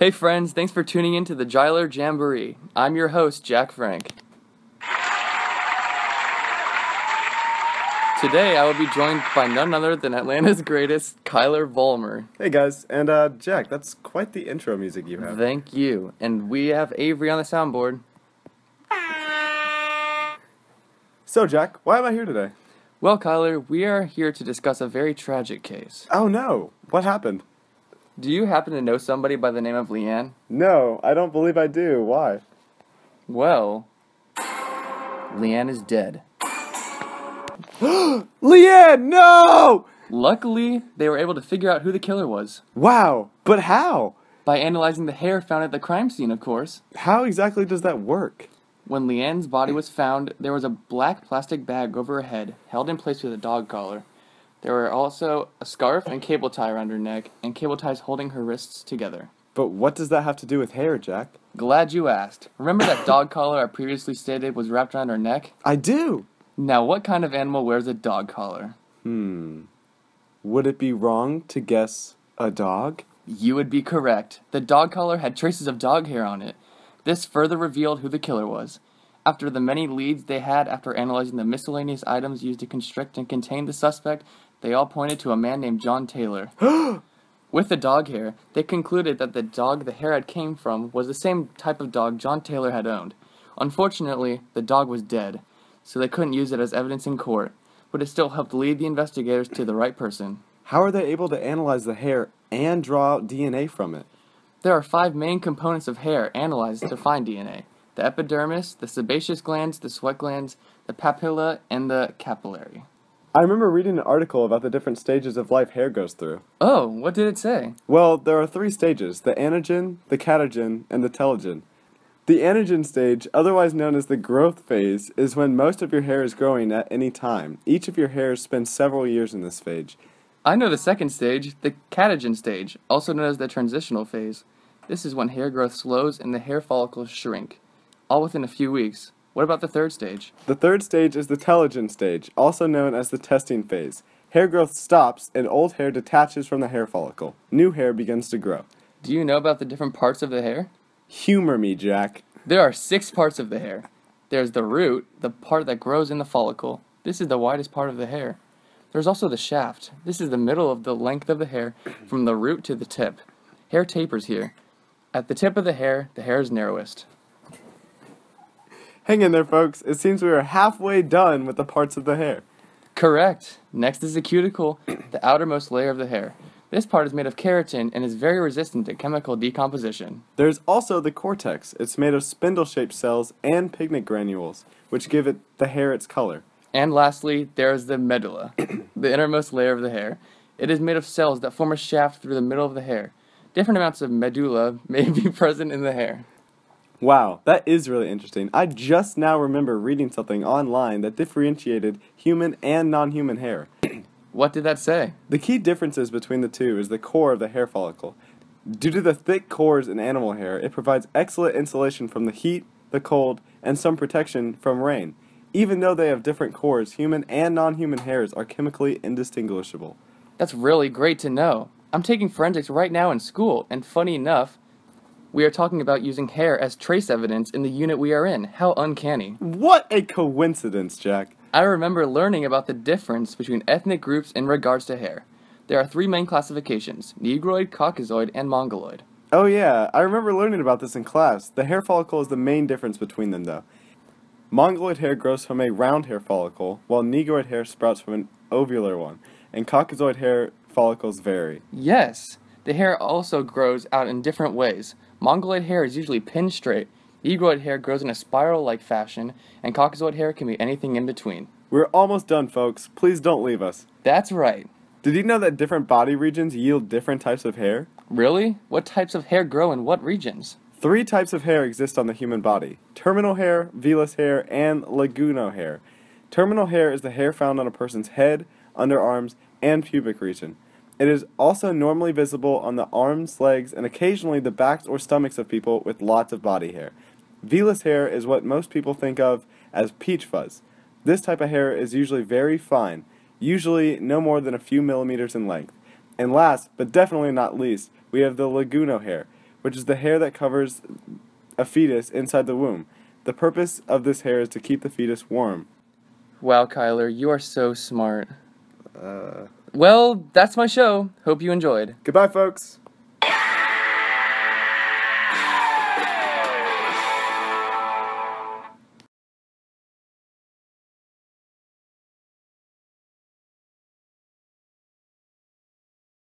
Hey friends, thanks for tuning in to the Giler Jamboree. I'm your host, Jack Frank. Today I will be joined by none other than Atlanta's greatest, Kyler Vollmer. Hey guys, and Jack, that's quite the intro music you have. Thank you. And we have Avery on the soundboard. So Jack, why am I here today? Well, Kyler, we are here to discuss a very tragic case. Oh no, what happened? Do you happen to know somebody by the name of Leanne? No, I don't believe I do. Why? Well, Leanne is dead. Leanne, no! Luckily, they were able to figure out who the killer was. Wow, but how? By analyzing the hair found at the crime scene, of course. How exactly does that work? When Leanne's body was found, there was a black plastic bag over her head, held in place with a dog collar. There were also a scarf and cable tie around her neck, and cable ties holding her wrists together. But what does that have to do with hair, Jack? Glad you asked. Remember that dog collar I previously stated was wrapped around her neck? I do! Now, what kind of animal wears a dog collar? Would it be wrong to guess a dog? You would be correct. The dog collar had traces of dog hair on it. This further revealed who the killer was. After the many leads they had after analyzing the miscellaneous items used to constrict and contain the suspect, they all pointed to a man named John Taylor. With the dog hair, they concluded that the dog the hair had came from was the same type of dog John Taylor had owned. Unfortunately, the dog was dead, so they couldn't use it as evidence in court, but it still helped lead the investigators to the right person. How are they able to analyze the hair and draw out DNA from it? There are 5 main components of hair analyzed to find DNA: the epidermis, the sebaceous glands, the sweat glands, the papilla, and the capillary. I remember reading an article about the different stages of life hair goes through. Oh, what did it say? Well, there are 3 stages: the anagen, the catagen, and the telogen. The anagen stage, otherwise known as the growth phase, is when most of your hair is growing at any time. Each of your hairs spends several years in this phase. I know the second stage, the catagen stage, also known as the transitional phase. This is when hair growth slows and the hair follicles shrink, all within a few weeks. What about the third stage? The third stage is the telogen stage, also known as the testing phase. Hair growth stops and old hair detaches from the hair follicle. New hair begins to grow. Do you know about the different parts of the hair? Humor me, Jack. There are 6 parts of the hair. There's the root, the part that grows in the follicle. This is the widest part of the hair. There's also the shaft. This is the middle of the length of the hair from the root to the tip. Hair tapers here. At the tip of the hair is narrowest. Hang in there, folks. It seems we are halfway done with the parts of the hair. Correct. Next is the cuticle, the outermost layer of the hair. This part is made of keratin and is very resistant to chemical decomposition. There's also the cortex. It's made of spindle-shaped cells and pigment granules, which give it the hair its color. And lastly, there is the medulla, the innermost layer of the hair. It is made of cells that form a shaft through the middle of the hair. Different amounts of medulla may be present in the hair. Wow, that is really interesting. I just now remember reading something online that differentiated human and non-human hair. What did that say? The key differences between the two is the core of the hair follicle. Due to the thick cores in animal hair, it provides excellent insulation from the heat, the cold, and some protection from rain. Even though they have different cores, human and non-human hairs are chemically indistinguishable. That's really great to know. I'm taking forensics right now in school, and funny enough, we are talking about using hair as trace evidence in the unit we are in. How uncanny. What a coincidence, Jack. I remember learning about the difference between ethnic groups in regards to hair. There are 3 main classifications: Negroid, Caucasoid, and Mongoloid. Oh yeah, I remember learning about this in class. The hair follicle is the main difference between them, though. Mongoloid hair grows from a round hair follicle, while Negroid hair sprouts from an ovular one, and Caucasoid hair follicles vary. Yes, the hair also grows out in different ways. Mongoloid hair is usually pinned straight, Negroid hair grows in a spiral-like fashion, and Caucasoid hair can be anything in between. We're almost done, folks. Please don't leave us. That's right. Did you know that different body regions yield different types of hair? Really? What types of hair grow in what regions? 3 types of hair exist on the human body: terminal hair, vellus hair, and laguno hair. Terminal hair is the hair found on a person's head, underarms, and pubic region. It is also normally visible on the arms, legs, and occasionally the backs or stomachs of people with lots of body hair. Vellus hair is what most people think of as peach fuzz. This type of hair is usually very fine, usually no more than a few millimeters in length. And last, but definitely not least, we have the laguno hair, which is the hair that covers a fetus inside the womb. The purpose of this hair is to keep the fetus warm. Wow, Kyler, you are so smart. Well, that's my show. Hope you enjoyed. Goodbye, folks.